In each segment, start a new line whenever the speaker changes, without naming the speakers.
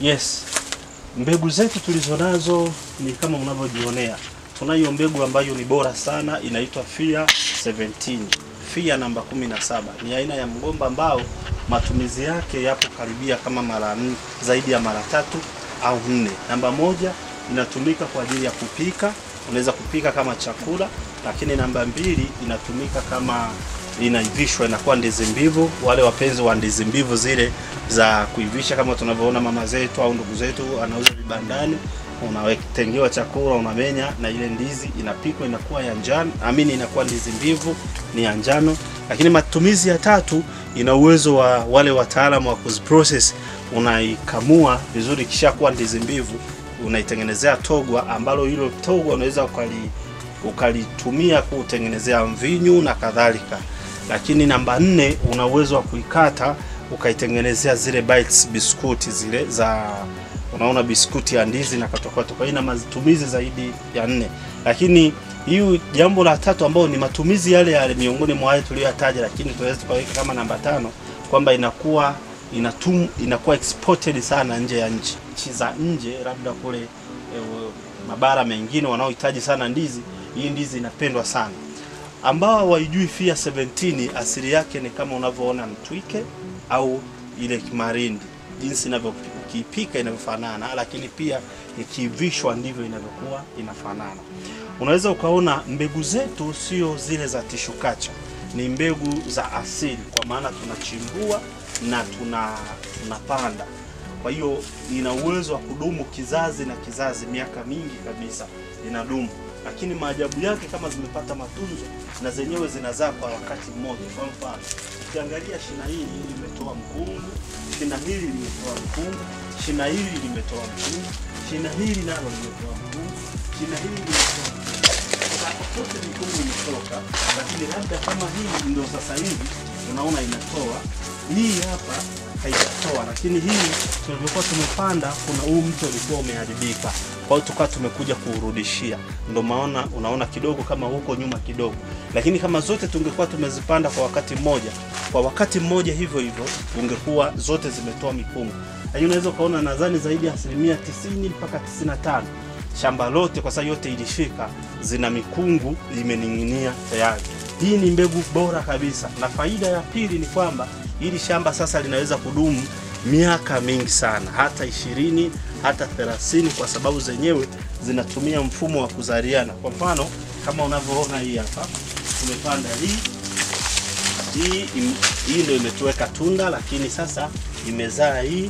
Yes. Mbegu zetu tulizonazo ni kama unavyojionea. Tunayo mbegu ambayo ni bora sana, inaitwa FIA 17. FIA namba 17. Ni aina ya mgomba ambao matumizi yake yapo karibia kama zaidi ya mara 3 au 4. Namba 1 inatumika kwa ajili ya kupika, unaweza kupika kama chakula, lakini namba 2 inatumika kama inaivishwa, inakuwa ndizi mbivu. Wale wapenzi wa ndizi mbivu zile za kuivisha kama tunavyoona mama zetu au ndugu zetu anauza vibandani, unaweketengewa chakula, unamenya na ile ndizi inapikwa, inakuwa ya njano, inakuwa ndizi mbivu ni ya njano. Lakini matumizi ya 3 ina uwezo wa wale wataalamu wa kuziprocess, unaikamua vizuri kisha kuwa ndizi mbivu, unaitengenezea togwa, ambalo hilo togwa unaweza ukalitumia kutengenezea mvinyo na kadhalika. Lakini namba 4 una uwezo wa kuikata ukaitengenezea zile bites biskuti zile za, unaona biskuti ya ndizi na katokota. Kwa hiyo ina matumizi zaidi ya 4. Lakini hiyo jambo la 3 ambao ni matumizi yale miongoni mwa hayo tuliyotaja, lakini tunaweza tukaweka kama namba 5 kwamba inakuwa exported sana nje ya nchi za nje, labda kule mabara mengine wanaohitaji sana ndizi. Hii ndizi inapendwa sana. Ambao waijui FIA 17 asili yake ni kama unavyoona mtwike au ile kimarindi, jinsi inavyopika inavyofanana, lakini pia ikivishwa ndivyo inavyokuwa inafanana. Unaweza ukaona mbegu zetu sio zile za tishukacha, ni mbegu za asili, kwa maana tunachimbua na tunapanda. Kwa hiyo ina uwezo wa kudumu kizazi na kizazi, miaka mingi kabisa inadumu. Lakini maajabu yake, kama zimepata matunzo na zenyewe zinazaa kwa wakati mmoja. Kwa mfano, ukiangalia shina hili limetoa mkungu, shina hili limetoa mkungu, shina hili limetoa mkungu, shina hili nalo limetoa mkungu, shina hili limetoa mkungu. Zote mikungu imetoka, lakini labda kama hii ndio sasa hivi unaona inatoa, hii hapa haijatoa. Lakini hii tulivyokuwa tumepanda, kuna huu mti ulikuwa umeharibika, kwa hiyo tukawa tumekuja kuurudishia. Ndio maana unaona kidogo kama huko nyuma kidogo. Lakini kama zote tungekuwa tumezipanda kwa wakati mmoja hivyo hivyo, ungekuwa zote zimetoa mikungu. Lakini unaweza kuona nadhani zaidi ya 90 mpaka 95 shamba lote, kwa sababu yote ilifika, zina mikungu imening'inia tayari. Hii ni mbegu bora kabisa. Na faida ya pili ni kwamba hili shamba sasa linaweza kudumu miaka mingi sana, hata 20 hata 30, kwa sababu zenyewe zinatumia mfumo wa kuzaliana. Kwa mfano kama unavyoona hii hapa, tumepanda hii ndio imetuweka tunda, lakini sasa imezaa hii.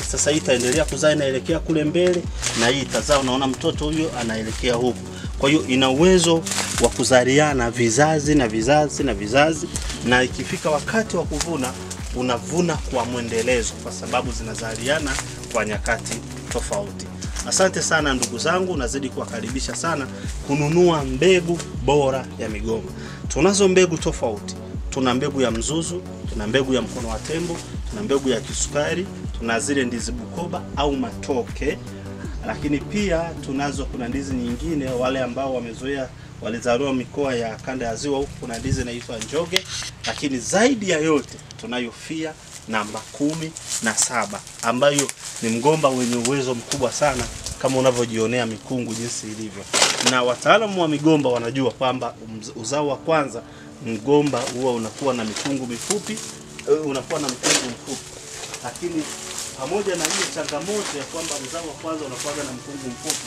Sasa hii itaendelea kuzaa, inaelekea kule mbele, na hii itazaa, unaona mtoto huyo anaelekea huko. Kwa hiyo ina uwezo wa kuzaliana vizazi na vizazi na vizazi, na ikifika wakati wa kuvuna, unavuna kwa mwendelezo, kwa sababu zinazaliana kwa nyakati tofauti. Asante sana ndugu zangu, nazidi kuwakaribisha sana kununua mbegu bora ya migomba. Tunazo mbegu tofauti. Tuna mbegu ya mzuzu, tuna mbegu ya mkono wa tembo, tuna mbegu ya kisukari, tuna zile ndizi Bukoba au matoke. Lakini pia kuna ndizi nyingine, wale ambao wamezoea walizaliwa mikoa ya kanda ya ziwa, huko kuna ndizi inaitwa njoge. Lakini zaidi ya yote tunayo FIA namba 17, ambayo ni mgomba wenye uwezo mkubwa sana, kama unavyojionea mikungu jinsi ilivyo. Na wataalamu wa migomba wanajua kwamba uzao wa kwanza mgomba huwa unakuwa na mikungu mifupi, lakini pamoja na hiyo changamoto ya kwamba mzao wa kwanza unakuwa na mkungu mfupi,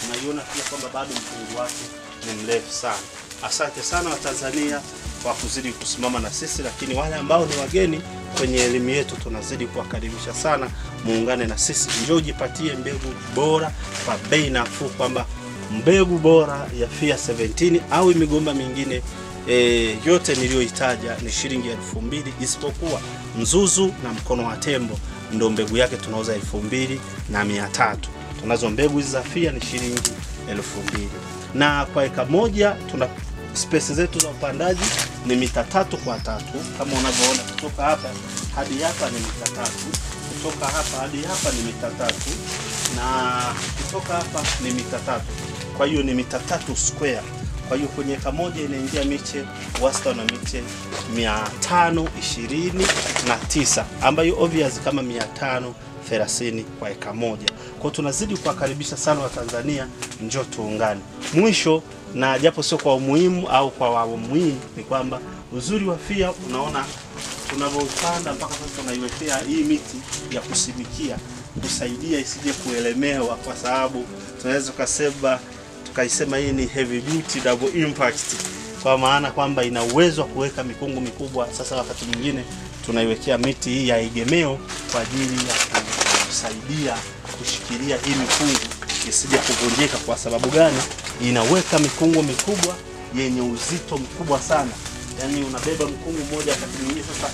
unaiona pia kwamba bado mkungu wake ni mrefu sana. Asante sana Watanzania kwa kuzidi kusimama na sisi, lakini wale ambao ni wageni kwenye elimu yetu tunazidi kuwakaribisha sana, muungane na sisi. Njoo jipatie mbegu bora kwa bei nafuu, kwamba mbegu bora ya FIA 17 au migomba mingine yote niliyoitaja ni shilingi 2000, isipokuwa mzuzu na mkono wa tembo ndio mbegu yake tunauza 2300. Tunazo mbegu hizi za FIA ni shilingi 2000. Na kwa eka moja tuna space zetu za upandaji ni mita 3 kwa 3, kama unavyoona. Kutoka hapa hadi hapa ni mita 3, kutoka hapa hadi hapa ni mita 3, na kutoka hapa ni mita 3. Kwa hiyo ni mita 3 square. Kwa hiyo kwenye eka moja inaingia miche wastani wa miche 529 ambayo obvious kama 530 kwa eka moja. Kwa tunazidi kuwakaribisha sana Watanzania, njoo tuungane. Mwisho, na japo sio kwa umuhimu au kwa awamu hii, ni kwamba uzuri wa FIA, unaona tunavyopanda mpaka sasa tunaiwekea hii miti ya kusimikia kusaidia isije kuelemewa, kwa sababu tunaweza tukaisema hii ni heavy duty double impact, kwa maana kwamba ina uwezo wa kuweka mikungu mikubwa. Sasa wakati mwingine tunaiwekea miti hii ya egemeo kwa ajili ya kusaidia kushikilia hii mikungu isije kuvunjika. Kwa sababu gani? Inaweka mikungu mikubwa yenye uzito mkubwa sana. Yaani unabeba mkungu mmoja, wakati mwingine sasa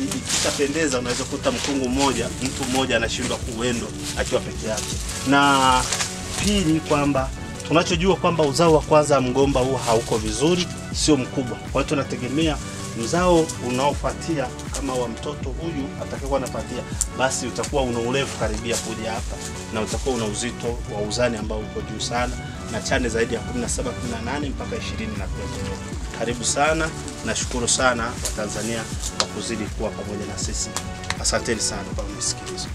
ikishapendeza unaweza kukuta mkungu mmoja mtu mmoja anashindwa kuwendo akiwa peke yake. Na pili, kwamba tunachojua kwamba uzao wa kwanza mgomba huu hauko vizuri, sio mkubwa. Kwa hiyo tunategemea mzao unaofuatia kama wa mtoto huyu atakayokuwa anafuatia, basi utakuwa una urefu karibia kuja hapa, na utakuwa una uzito wa uzani ambao uko juu sana, na chane zaidi ya 17, 18 mpaka 20 na kuendelea. Karibu sana, nashukuru sana Watanzania kwa kuzidi kuwa pamoja na sisi. Asanteni sana kwa msikilizo.